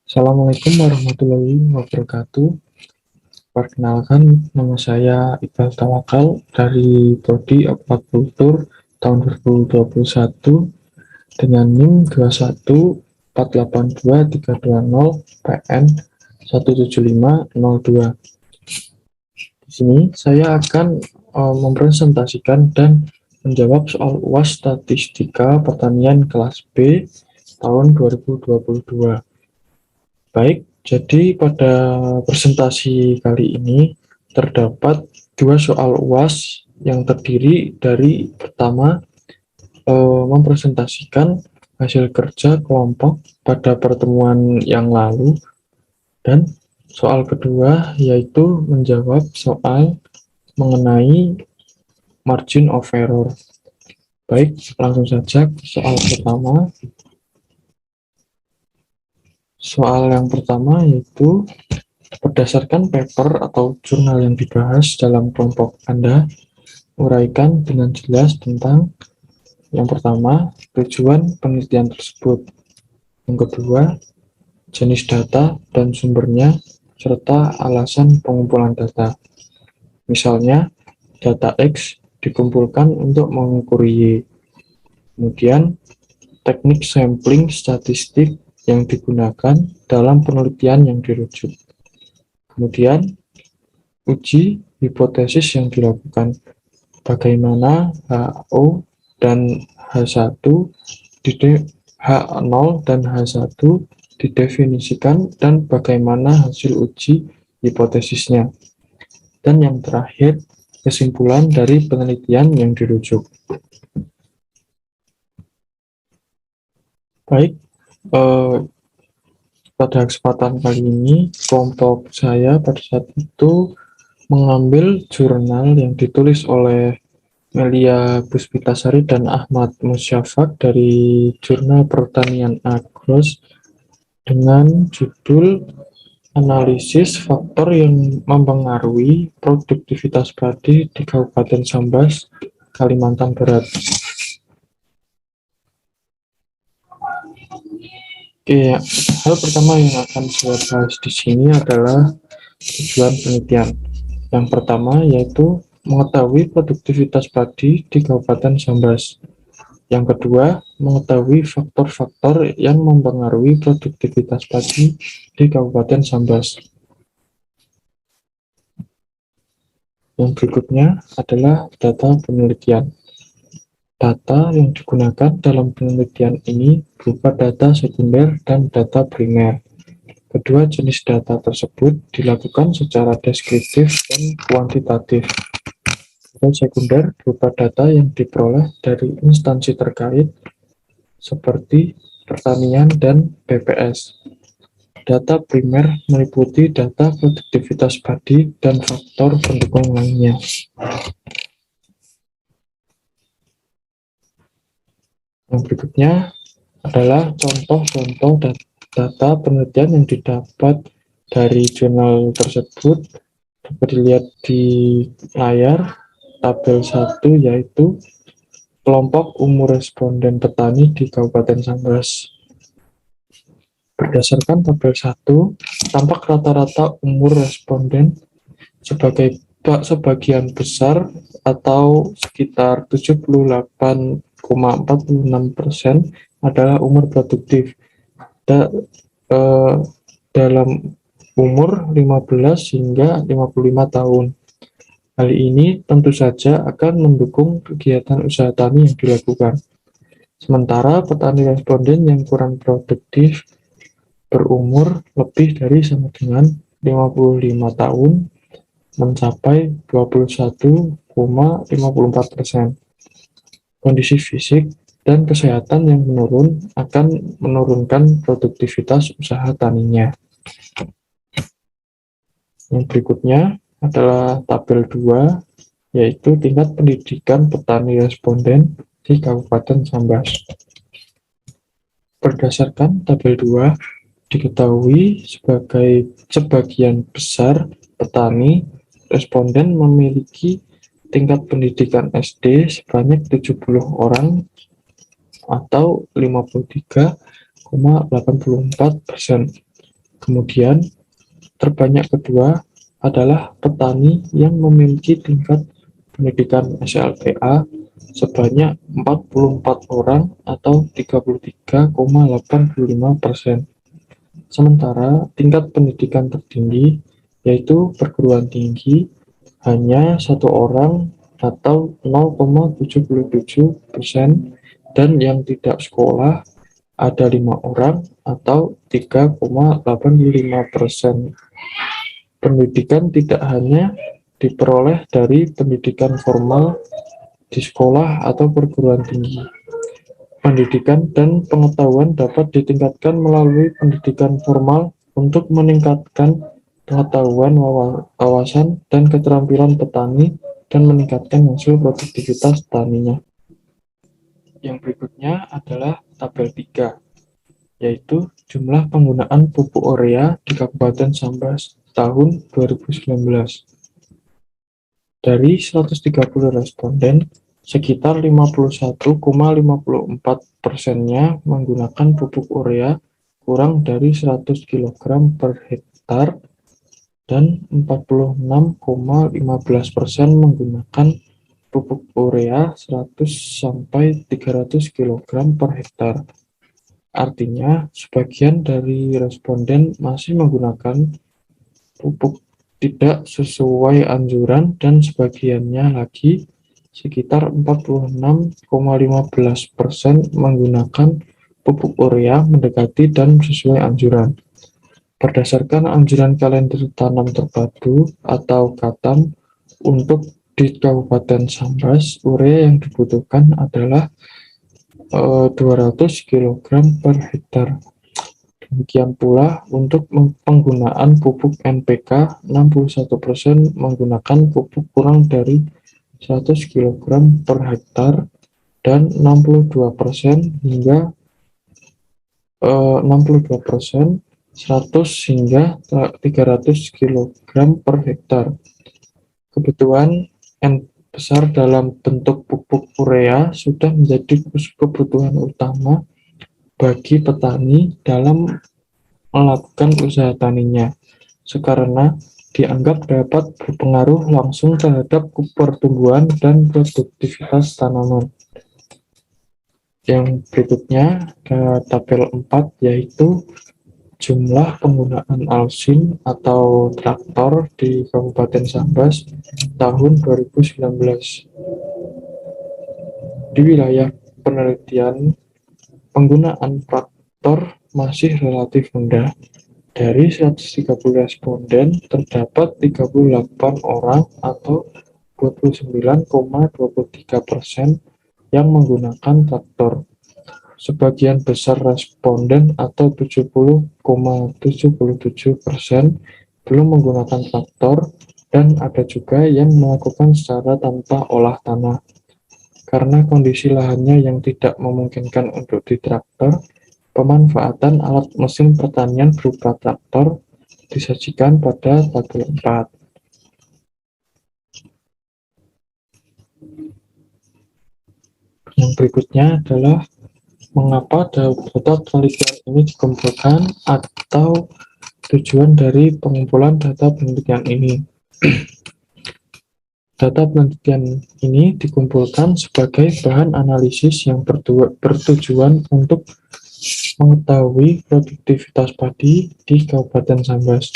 Assalamualaikum warahmatullahi wabarakatuh. Perkenalkan, nama saya Iqbal Tawakal dari Prodi Aquaculture tahun 2021 dengan NIM 2148232 PN 17502. Di sini saya akan mempresentasikan dan menjawab soal UAS Statistika Pertanian kelas B tahun 2022. Baik, jadi pada presentasi kali ini terdapat dua soal UAS yang terdiri dari pertama mempresentasikan hasil kerja kelompok pada pertemuan yang lalu, dan soal kedua yaitu menjawab soal mengenai margin of error. Baik, langsung saja ke soal pertama. Soal yang pertama yaitu berdasarkan paper atau jurnal yang dibahas dalam kelompok Anda, uraikan dengan jelas tentang yang pertama, tujuan penelitian tersebut. Yang kedua, jenis data dan sumbernya, serta alasan pengumpulan data. Misalnya, data X dikumpulkan untuk mengukur Y. Kemudian, teknik sampling statistik yang digunakan dalam penelitian yang dirujuk. Kemudian, uji hipotesis yang dilakukan. Bagaimana HO dan H1 H0 dan H1 didefinisikan dan bagaimana hasil uji hipotesisnya. Dan yang terakhir, kesimpulan dari penelitian yang dirujuk. Baik, pada kesempatan kali ini kelompok saya pada saat itu mengambil jurnal yang ditulis oleh Melia Puspitasari dan Ahmad Musyafaq dari Jurnal Pertanian Agros dengan judul Analisis Faktor yang Mempengaruhi Produktivitas Padi di Kabupaten Sambas, Kalimantan Barat. Oke, hal pertama yang akan saya bahas di sini adalah tujuan penelitian. Yang pertama yaitu mengetahui produktivitas padi di Kabupaten Sambas. Yang kedua, mengetahui faktor-faktor yang mempengaruhi produktivitas padi di Kabupaten Sambas. Yang berikutnya adalah data penelitian. Data yang digunakan dalam penelitian ini berupa data sekunder dan data primer. Kedua jenis data tersebut dilakukan secara deskriptif dan kuantitatif. Data sekunder berupa data yang diperoleh dari instansi terkait seperti pertanian dan BPS. Data primer meliputi data produktivitas padi dan faktor pendukung lainnya. Yang berikutnya adalah contoh-contoh data penelitian yang didapat dari jurnal tersebut. Dapat dilihat di layar tabel 1, yaitu kelompok umur responden petani di Kabupaten Sambas. Berdasarkan tabel 1, tampak rata-rata umur responden sebagian besar atau sekitar 78,46% adalah umur produktif dalam umur 15 hingga 55 tahun. Hal ini tentu saja akan mendukung kegiatan usaha tani yang dilakukan. Sementara petani responden yang kurang produktif berumur lebih dari sama dengan 55 tahun mencapai 21,54%. Kondisi fisik dan kesehatan yang menurun akan menurunkan produktivitas usaha taninya. Yang berikutnya adalah tabel 2, yaitu tingkat pendidikan petani responden di Kabupaten Sambas. Berdasarkan tabel 2, diketahui sebagian besar petani responden memiliki tingkat pendidikan SD sebanyak 70 orang atau 53,84%. Kemudian, terbanyak kedua adalah petani yang memiliki tingkat pendidikan SLTA sebanyak 44 orang atau 33,85%. Sementara tingkat pendidikan tertinggi, yaitu perguruan tinggi, hanya satu orang atau 0,77%, dan yang tidak sekolah ada 5 orang atau 3,85%. Pendidikan tidak hanya diperoleh dari pendidikan formal di sekolah atau perguruan tinggi. Pendidikan dan pengetahuan dapat ditingkatkan melalui pendidikan formal untuk meningkatkan pengetahuan, wawasan, dan keterampilan petani dan meningkatkan hasil produktivitas taninya. Yang berikutnya adalah tabel 3, yaitu jumlah penggunaan pupuk urea di Kabupaten Sambas tahun 2019. Dari 130 responden, sekitar 51,54%-nya menggunakan pupuk urea kurang dari 100 kg per hektar dan 46,15% menggunakan pupuk urea 100-300 kg per hektar. Artinya, sebagian dari responden masih menggunakan pupuk tidak sesuai anjuran dan sebagiannya lagi sekitar 46,15% menggunakan pupuk urea mendekati dan sesuai anjuran. Berdasarkan anjuran kalender tanam terpadu atau KATAM untuk di Kabupaten Sambas, urea yang dibutuhkan adalah 200 kg per hektar. Demikian pula untuk penggunaan pupuk NPK, 61% menggunakan pupuk kurang dari 100 kg per hektar dan 62% hingga 62% 100 hingga 300 kg per hektar. Kebutuhan besar dalam bentuk pupuk urea sudah menjadi kebutuhan utama bagi petani dalam melakukan usaha taninya, karena dianggap dapat berpengaruh langsung terhadap pertumbuhan dan produktivitas tanaman. Yang berikutnya ada tabel 4, yaitu jumlah penggunaan Alsin atau traktor di Kabupaten Sambas tahun 2019. Di wilayah penelitian, penggunaan traktor masih relatif rendah. Dari 130 responden, terdapat 38 orang atau 29,23% yang menggunakan traktor. Sebagian besar responden atau 70,77% belum menggunakan traktor, dan ada juga yang melakukan secara tanpa olah tanah. Karena kondisi lahannya yang tidak memungkinkan untuk ditraktor, pemanfaatan alat mesin pertanian berupa traktor disajikan pada tabel 4. Yang berikutnya adalah mengapa data penelitian ini dikumpulkan atau tujuan dari pengumpulan data penelitian ini. Data penelitian ini dikumpulkan sebagai bahan analisis yang bertujuan untuk mengetahui produktivitas padi di Kabupaten Sambas.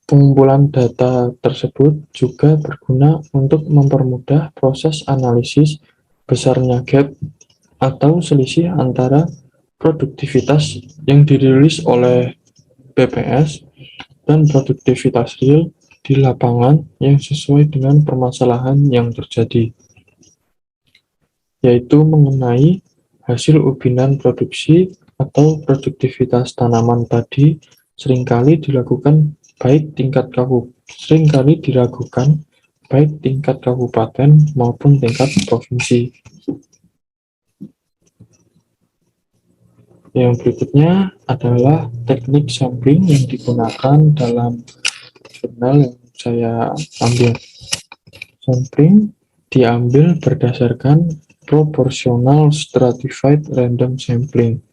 Pengumpulan data tersebut juga berguna untuk mempermudah proses analisis besarnya gap atau selisih antara produktivitas yang dirilis oleh BPS dan produktivitas real di lapangan yang sesuai dengan permasalahan yang terjadi, yaitu mengenai hasil ubinan produksi atau produktivitas tanaman padi seringkali diragukan baik tingkat kabupaten maupun tingkat provinsi. Yang berikutnya adalah teknik sampling yang digunakan dalam jurnal yang saya ambil. Sampling diambil berdasarkan proportional stratified random sampling.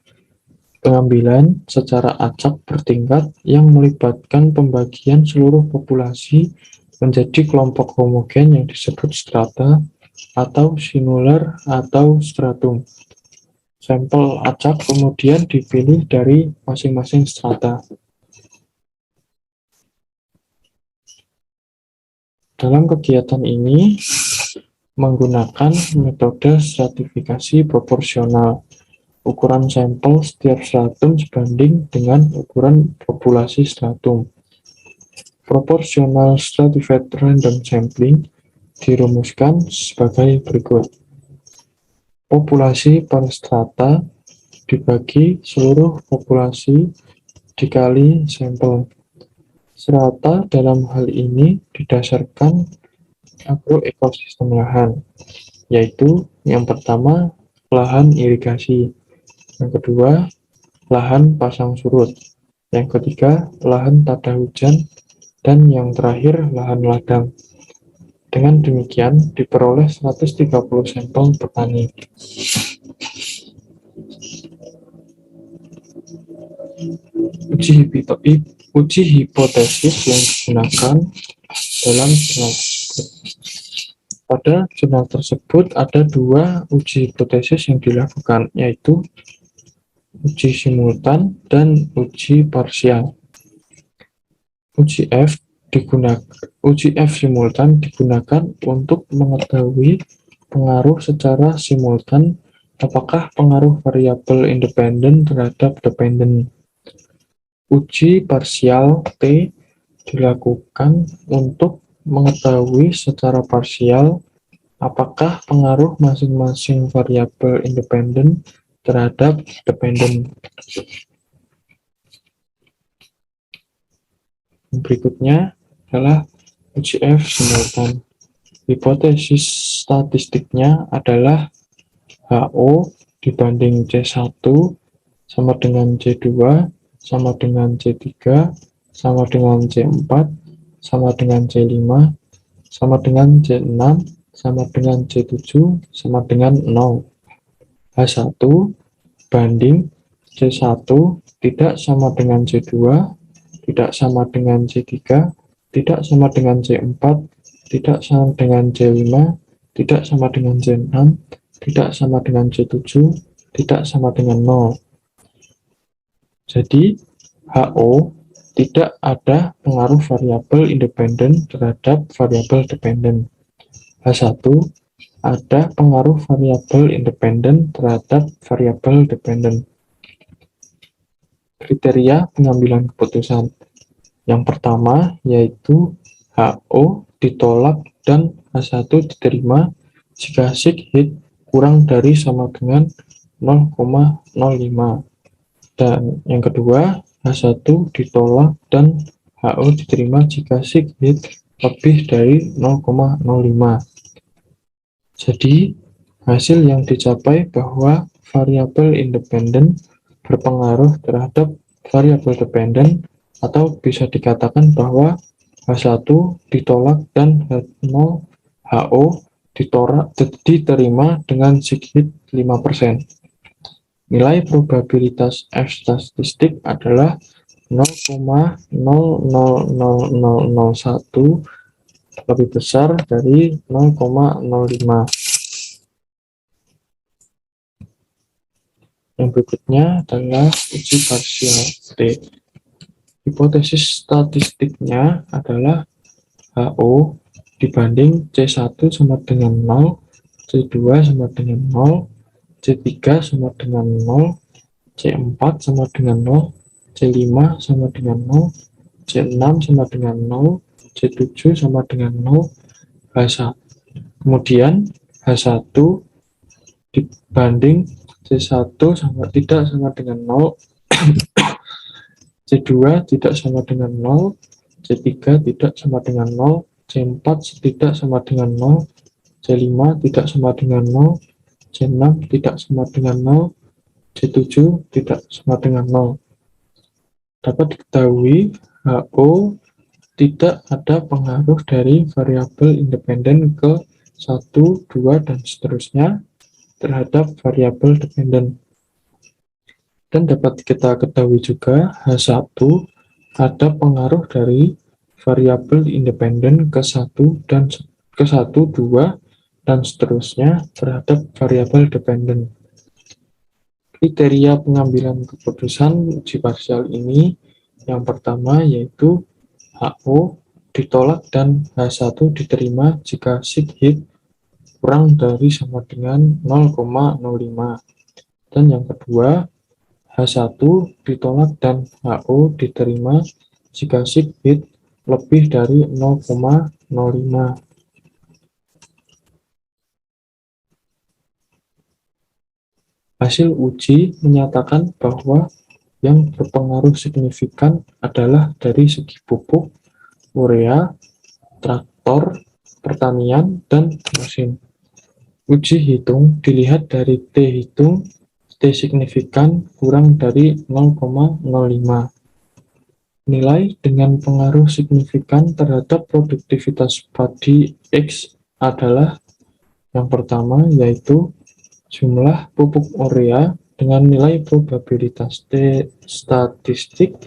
Pengambilan secara acak bertingkat yang melibatkan pembagian seluruh populasi menjadi kelompok homogen yang disebut strata atau sinular atau stratum. Sampel acak kemudian dipilih dari masing-masing strata. Dalam kegiatan ini menggunakan metode stratifikasi proporsional. Ukuran sampel setiap stratum sebanding dengan ukuran populasi stratum. Proportional stratified random sampling dirumuskan sebagai berikut. Populasi per strata dibagi seluruh populasi dikali sampel. Strata dalam hal ini didasarkan agroekosistem lahan, yaitu yang pertama lahan irigasi, yang kedua lahan pasang surut, yang ketiga lahan tada hujan, dan yang terakhir lahan ladang. Dengan demikian diperoleh 130 sampel petani. Uji hipotesis yang digunakan dalam jurnal tersebut. Pada jurnal tersebut ada dua uji hipotesis yang dilakukan, yaitu uji simultan dan uji parsial. Uji F simultan digunakan untuk mengetahui pengaruh secara simultan apakah pengaruh variabel independen terhadap dependen. Uji parsial T dilakukan untuk mengetahui secara parsial apakah pengaruh masing-masing variabel independen terhadap dependen. Berikutnya adalah uji F simultan. Hipotesis statistiknya adalah HO dibanding C1 sama dengan C2 sama dengan C3 sama dengan C4 sama dengan C5 sama dengan C6 sama dengan C7 sama dengan 0. H1 banding C1 tidak sama dengan C2, tidak sama dengan C3, tidak sama dengan C4, tidak sama dengan C5, tidak sama dengan C6, tidak sama dengan C7, tidak sama dengan 0. Jadi, HO tidak ada pengaruh variabel independen terhadap variabel dependen. H1 ada pengaruh variabel independen terhadap variabel dependen. Kriteria pengambilan keputusan. Yang pertama yaitu HO ditolak dan H1 diterima jika sig hit kurang dari sama dengan 0,05. Dan yang kedua, H1 ditolak dan HO diterima jika sig hit lebih dari 0,05. Jadi, hasil yang dicapai bahwa variabel independen berpengaruh terhadap variabel dependen, atau bisa dikatakan bahwa H1 ditolak dan H0 HO diterima dengan sig hit 5%. Nilai probabilitas F statistik adalah 0,00001 lebih besar dari 0,05. Yang berikutnya adalah uji parsial T. Hipotesis statistiknya adalah HO dibanding C1 sama dengan 0, C2 sama dengan 0, C3 sama dengan 0, C4 sama dengan 0, C5 sama dengan 0, C6 sama dengan 0, C7 sama dengan 0, H1. Kemudian H1 dibanding C1 tidak sama dengan 0, C2 tidak sama dengan 0, C3 tidak sama dengan 0, C4 tidak sama dengan 0, C5 tidak sama dengan 0, C6 tidak sama dengan 0, C7 tidak sama dengan 0. Dapat diketahui HO tidak ada pengaruh dari variabel independen ke 1, 2, dan seterusnya terhadap variabel dependen. Dan dapat kita ketahui juga H1 ada pengaruh dari variabel independen ke 1 dan ke 1, 2, dan seterusnya terhadap variabel dependen. Kriteria pengambilan keputusan uji parsial ini yang pertama yaitu HO ditolak dan H1 diterima jika sig hit kurang dari sama dengan 0,05. Dan yang kedua, H1 ditolak dan HO diterima jika sig hit lebih dari 0,05. Hasil uji menyatakan bahwa yang berpengaruh signifikan adalah dari segi pupuk, urea, traktor, pertanian, dan mesin. Uji hitung dilihat dari T hitung, T signifikan kurang dari 0,05. Nilai dengan pengaruh signifikan terhadap produktivitas padi X adalah yang pertama yaitu jumlah pupuk urea dengan nilai probabilitas T statistik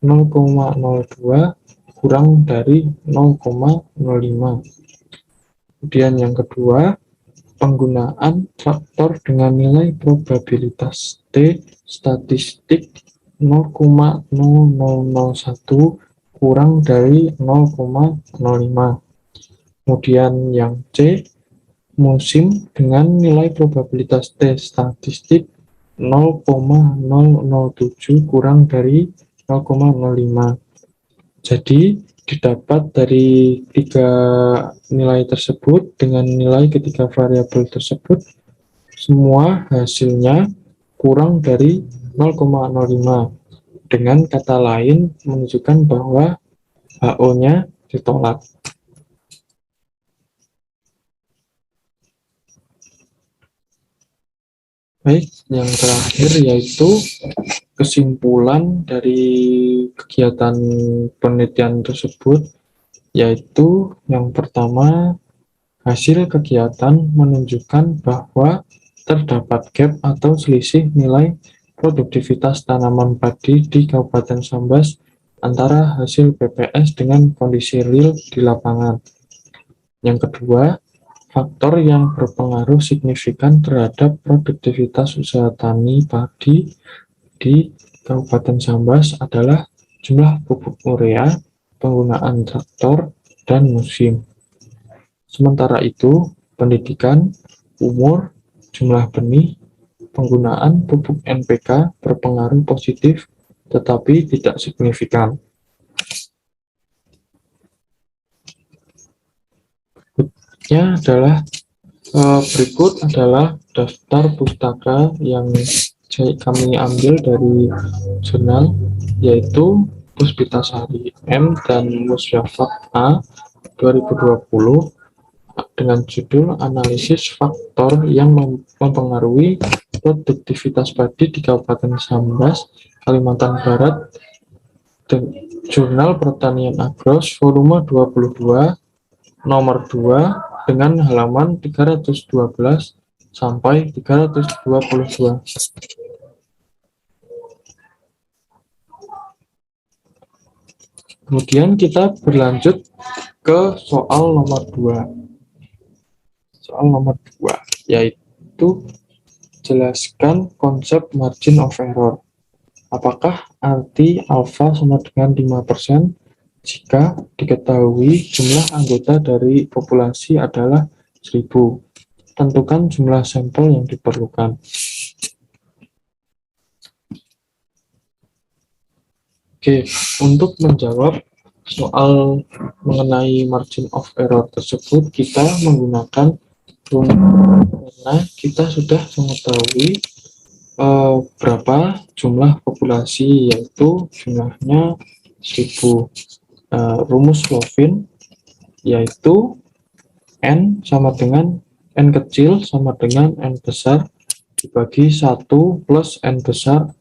0,02 kurang dari 0,05. Kemudian yang kedua, penggunaan traktor dengan nilai probabilitas T statistik 0,0001 kurang dari 0,05. Kemudian yang C, musim dengan nilai probabilitas T statistik 0,007 kurang dari 0,05. Jadi, didapat dari tiga nilai tersebut dengan nilai ketiga variabel tersebut, semua hasilnya kurang dari 0,05. Dengan kata lain, menunjukkan bahwa HO-nya ditolak. Baik, yang terakhir yaitu kesimpulan dari kegiatan penelitian tersebut, yaitu yang pertama, hasil kegiatan menunjukkan bahwa terdapat gap atau selisih nilai produktivitas tanaman padi di Kabupaten Sambas antara hasil PPS dengan kondisi real di lapangan. Yang kedua, faktor yang berpengaruh signifikan terhadap produktivitas usaha tani padi di Kabupaten Sambas adalah jumlah pupuk urea, penggunaan traktor, dan musim. Sementara itu, pendidikan, umur, jumlah benih, penggunaan pupuk NPK berpengaruh positif tetapi tidak signifikan. Berikut adalah daftar pustaka yang kami ambil dari jurnal, yaitu Puspitasari M dan Musyafak A 2020 dengan judul Analisis Faktor yang Mempengaruhi Produktivitas Padi di Kabupaten Sambas, Kalimantan Barat, Jurnal Pertanian Agros, volume 22, nomor 2, dengan halaman 312 sampai 322. Kemudian kita berlanjut ke soal nomor 2. Soal nomor 2, yaitu jelaskan konsep margin of error. Apakah arti alfa sama dengan 5% jika diketahui jumlah anggota dari populasi adalah 1000? Tentukan jumlah sampel yang diperlukan. Oke, untuk menjawab soal mengenai margin of error tersebut, kita menggunakan karena kita sudah mengetahui berapa jumlah populasi, yaitu jumlahnya 1000. Rumus Lovin yaitu N sama dengan N kecil sama dengan N besar dibagi 1 plus N besar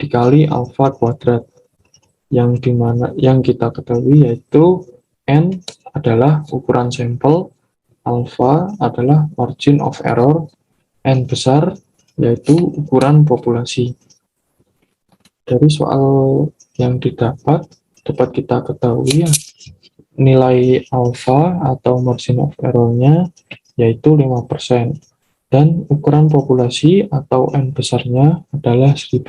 dikali alfa kuadrat, yang dimana yang kita ketahui yaitu N adalah ukuran sampel, alfa adalah margin of error, N besar yaitu ukuran populasi. Dari soal yang dapat kita ketahui ya, nilai alfa atau margin of error-nya yaitu 5%, dan ukuran populasi atau N besarnya adalah 1000.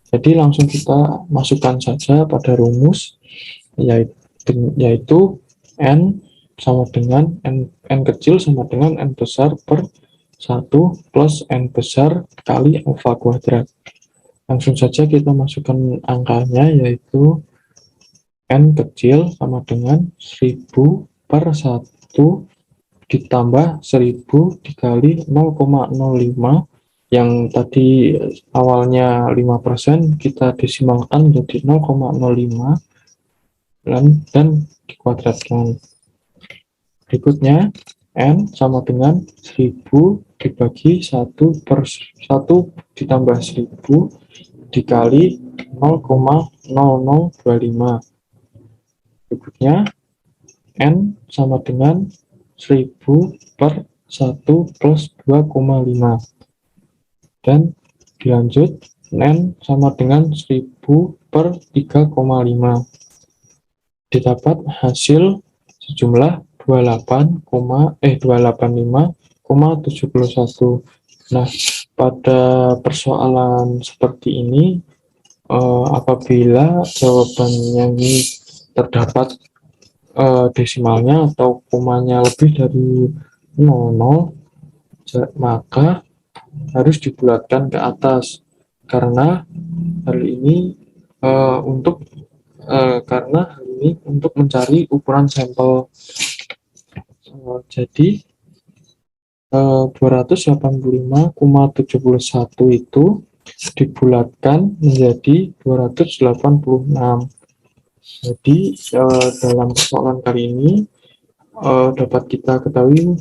Jadi langsung kita masukkan saja pada rumus, yaitu N sama dengan N kecil sama dengan N besar per 1 plus N besar kali alfa kuadrat. Langsung saja kita masukkan angkanya, yaitu N kecil sama dengan 1000 per 1 ditambah 1000 dikali 0,05, yang tadi awalnya 5%, kita desimalkan menjadi 0,05 dan dikuadratkan. Berikutnya, N sama dengan 1000 dibagi 1 per 1 ditambah 1000 dikali 0,0025. Berikutnya, N sama dengan 1000 per 1 plus 2,5. Dan dilanjut, N sama dengan 1000 per 3,5. Didapat hasil sejumlah 285,71. Nah, pada persoalan seperti ini, apabila jawabannya ini terdapat desimalnya atau komanya lebih dari 00, maka harus dibulatkan ke atas, karena hal ini untuk mencari ukuran sampel. Jadi 285,71 itu dibulatkan menjadi 286. Jadi dalam persoalan kali ini dapat kita ketahui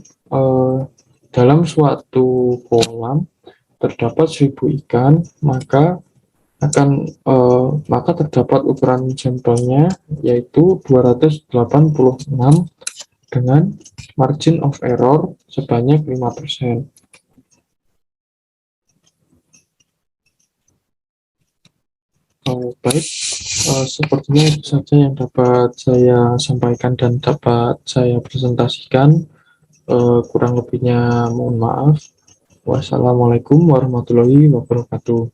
dalam suatu kolam terdapat 1000 ikan, maka terdapat ukuran sampelnya yaitu 286 dengan margin of error sebanyak 5%. Baik, sepertinya itu saja yang dapat saya sampaikan dan dapat saya presentasikan. Kurang lebihnya mohon maaf. Wassalamualaikum warahmatullahi wabarakatuh.